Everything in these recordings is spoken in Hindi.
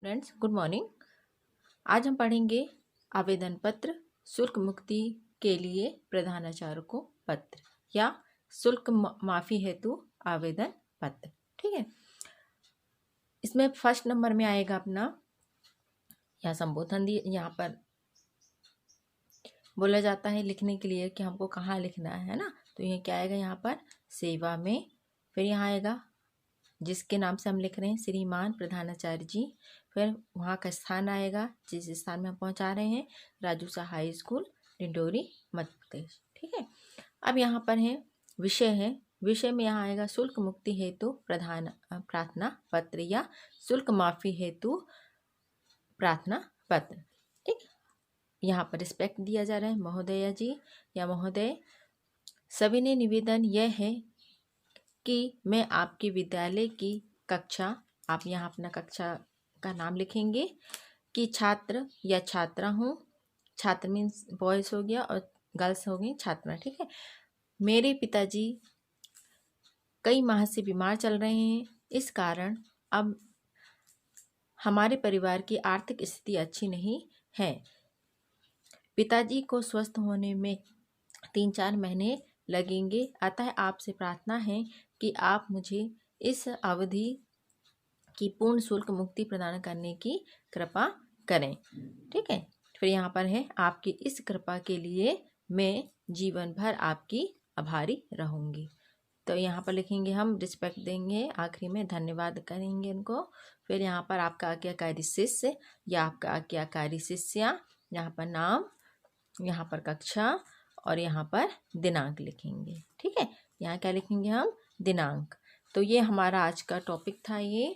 Friends, good morning. आज हम पढ़ेंगे आवेदन पत्र शुल्क मुक्ति के लिए प्रधानाचार्य को पत्र या शुल्क माफी हेतु आवेदन पत्र। ठीक है, इसमें फर्स्ट नंबर में आएगा अपना यहाँ संबोधन दिए, यहाँ पर बोला जाता है लिखने के लिए कि हमको कहाँ लिखना है ना। तो ये क्या आएगा यहाँ पर सेवा में, फिर यहाँ आएगा जिसके नाम से हम लिख रहे हैं श्रीमान प्रधानाचार्य जी, फिर वहाँ का स्थान आएगा जिस स्थान में हम पहुँचा रहे हैं राजूसा हाई स्कूल डिंडोरी मध्य प्रदेश। ठीक है, अब यहाँ पर है विषय में यहाँ आएगा शुल्क मुक्ति हेतु प्रार्थना पत्र या शुल्क माफी हेतु प्रार्थना पत्र। ठीक, यहाँ पर रिस्पेक्ट दिया जा रहा है महोदया जी या महोदय। सविनय निवेदन यह है कि मैं आपके विद्यालय की कक्षा, आप यहाँ अपना कक्षा का नाम लिखेंगे, कि छात्र या छात्रा हूँ। छात्र मीन्स बॉयज़ हो गया और गर्ल्स हो गई छात्रा। ठीक है, मेरे पिताजी कई माह से बीमार चल रहे हैं, इस कारण अब हमारे परिवार की आर्थिक स्थिति अच्छी नहीं है। पिताजी को स्वस्थ होने में 3-4 महीने लगेंगे, अतः आपसे प्रार्थना है कि आप मुझे इस अवधि की पूर्ण शुल्क मुक्ति प्रदान करने की कृपा करें। ठीक है, फिर यहाँ पर है आपकी इस कृपा के लिए मैं जीवन भर आपकी आभारी रहूँगी। तो यहाँ पर लिखेंगे हम रिस्पेक्ट देंगे, आखिरी में धन्यवाद करेंगे उनको। फिर यहाँ पर आपका आज्ञाकारी शिष्य या आपका आज्ञाकारी शिष्या, यहाँ पर नाम, यहाँ पर कक्षा और यहाँ पर दिनांक लिखेंगे। ठीक है, यहाँ क्या लिखेंगे हम दिनांक। तो ये हमारा आज का टॉपिक था, ये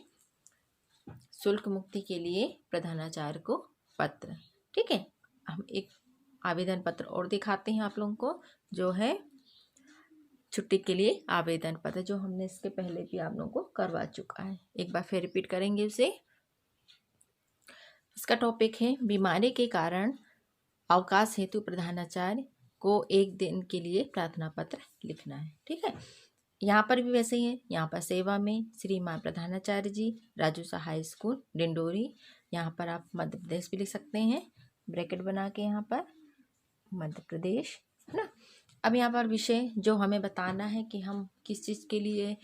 शुल्क मुक्ति के लिए प्रधानाचार्य को पत्र। ठीक है, हम एक आवेदन पत्र और दिखाते हैं आप लोगों को, जो है छुट्टी के लिए आवेदन पत्र, जो हमने इसके पहले भी आप लोगों को करवा चुका है। एक बार फिर रिपीट करेंगे उसे। इसका टॉपिक है बीमारी के कारण अवकाश हेतु प्रधानाचार्य को 1 दिन के लिए प्रार्थना पत्र लिखना है। ठीक है, यहाँ पर भी वैसे ही है। यहाँ पर सेवा में श्रीमान प्रधानाचार्य जी, राजूसा हाई स्कूल डिंडोरी, यहाँ पर आप मध्य प्रदेश भी लिख सकते हैं, ब्रैकेट बना के यहाँ पर मध्य प्रदेश, है ना। अब यहाँ पर विषय जो हमें बताना है कि हम किस चीज़ के लिए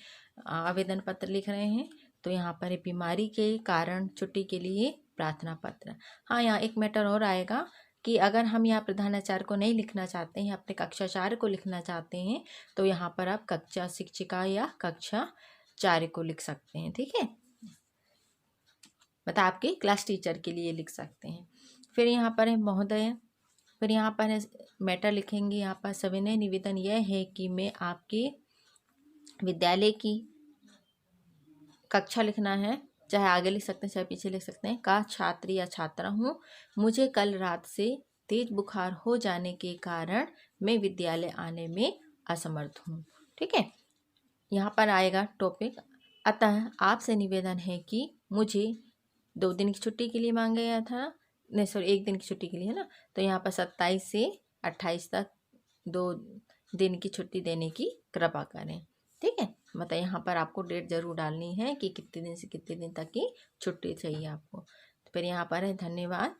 आवेदन पत्र लिख रहे हैं, तो यहाँ पर बीमारी के कारण छुट्टी के लिए प्रार्थना पत्र। हाँ, यहाँ एक मैटर और आएगा कि अगर हम यहाँ प्रधानाचार्य को नहीं लिखना चाहते हैं, अपने कक्षाचार्य को लिखना चाहते हैं, तो यहाँ पर आप कक्षा शिक्षिका या कक्षाचार्य को लिख सकते हैं। ठीक है, मतलब आपके क्लास टीचर के लिए लिख सकते हैं। फिर यहाँ पर है महोदय, फिर यहाँ पर है मैटर लिखेंगे। यहाँ पर सविनय निवेदन यह है कि मैं आपके विद्यालय की कक्षा लिखना है, चाहे आगे लिख सकते हैं चाहे पीछे लिख सकते हैं, का छात्र या छात्रा हूँ। मुझे कल रात से तेज बुखार हो जाने के कारण मैं विद्यालय आने में असमर्थ हूँ। ठीक है, यहाँ पर आएगा टॉपिक, अतः आपसे निवेदन है कि मुझे 2 दिन की छुट्टी के लिए मांगा गया था, नहीं सॉरी 1 दिन की छुट्टी के लिए, है ना। तो यहाँ पर 27 से 28 तक 2 दिन की छुट्टी देने की कृपा करें। ठीक है, मतलब यहाँ पर आपको डेट जरूर डालनी है कि कितने दिन से कितने दिन तक की छुट्टी चाहिए आपको। तो फिर यहाँ पर है धन्यवाद।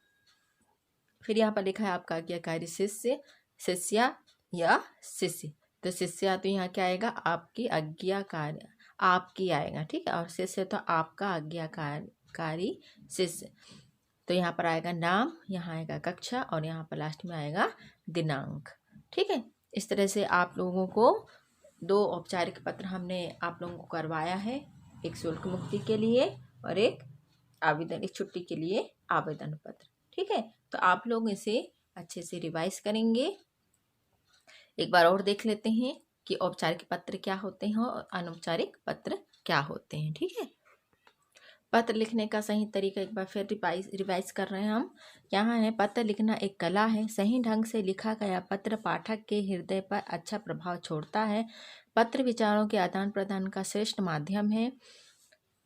फिर यहाँ पर लिखा है आपका आज्ञाकारी शिष्य, शिष्या या शिष्य। तो शिष्या तो यहाँ क्या आएगा, आपकी आज्ञाकारी, आपकी आएगा। ठीक है, और शिष्य तो आपका आज्ञाकारी शिष्य। तो यहाँ पर आएगा नाम, यहाँ आएगा कक्षा और यहाँ पर लास्ट में आएगा दिनांक। ठीक है, इस तरह से आप लोगों को 2 औपचारिक पत्र हमने आप लोगों को करवाया है, एक शुल्क मुक्ति के लिए और एक आवेदन, एक छुट्टी के लिए आवेदन पत्र। ठीक है, तो आप लोग इसे अच्छे से रिवाइज करेंगे। एक बार और देख लेते हैं कि औपचारिक पत्र क्या होते हैं और अनौपचारिक पत्र क्या होते हैं। ठीक है, पत्र लिखने का सही तरीका एक बार फिर रिवाइज कर रहे हैं हम। यहाँ है पत्र लिखना एक कला है, सही ढंग से लिखा गया पत्र पाठक के हृदय पर अच्छा प्रभाव छोड़ता है। पत्र विचारों के आदान प्रदान का श्रेष्ठ माध्यम है।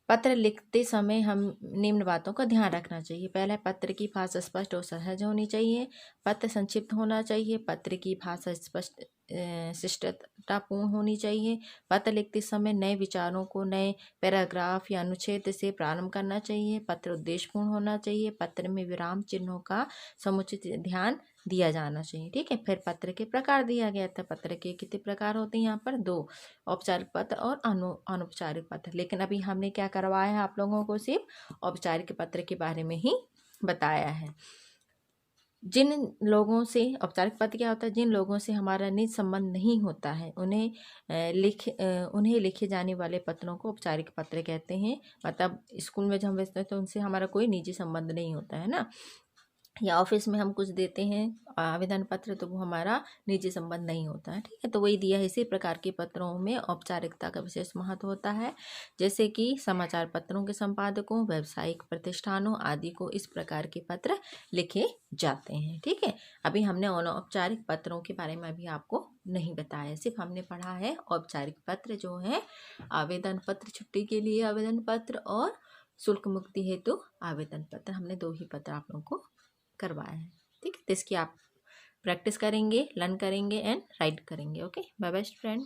पत्र लिखते समय हम निम्न बातों का ध्यान रखना चाहिए। पहला, पत्र की भाषा स्पष्ट और सहज होनी चाहिए। पत्र संक्षिप्त होना चाहिए। पत्र की भाषा शिष्टतापूर्ण होनी चाहिए। पत्र लिखते समय नए विचारों को नए पैराग्राफ या अनुच्छेद से प्रारंभ करना चाहिए। पत्र उद्देश्यपूर्ण होना चाहिए। पत्र में विराम चिन्हों का समुचित ध्यान दिया जाना चाहिए। ठीक है। फिर पत्र के प्रकार दिया गया था। पत्र के कितने प्रकार होते हैं यहाँ पर? 2, औपचारिक पत्र और अनौपचारिक पत्र। लेकिन अभी हमने क्या करवाया है आप लोगों को? सिर्फ औपचारिक पत्र के बारे में ही बताया है। जिन लोगों से औपचारिक पत्र क्या होता है? जिन लोगों से हमारा निज संबंध नहीं होता है उन्हें लिखे जाने वाले पत्रों को औपचारिक पत्र कहते हैं। मतलब स्कूल में जब हम भेजते हैं तो उनसे हमारा कोई निजी संबंध नहीं होता है ना, या ऑफिस में हम कुछ देते हैं आवेदन पत्र तो वो हमारा निजी संबंध नहीं होता है। ठीक है। तो वही दिया है। इसी प्रकार के पत्रों में औपचारिकता का विशेष महत्व होता है, जैसे कि समाचार पत्रों के संपादकों, व्यावसायिक प्रतिष्ठानों आदि को इस प्रकार के पत्र लिखे जाते हैं। ठीक है। अभी हमने अनौपचारिक पत्रों के बारे में अभी आपको नहीं बताया, सिर्फ हमने पढ़ा है औपचारिक पत्र जो है आवेदन पत्र, छुट्टी के लिए आवेदन पत्र और शुल्क मुक्ति हेतु आवेदन पत्र। हमने 2 ही पत्र आप लोगों को करवाया है। ठीक है। तो इसकी आप प्रैक्टिस करेंगे, लर्न करेंगे एंड राइट करेंगे। Okay, bye bye friend.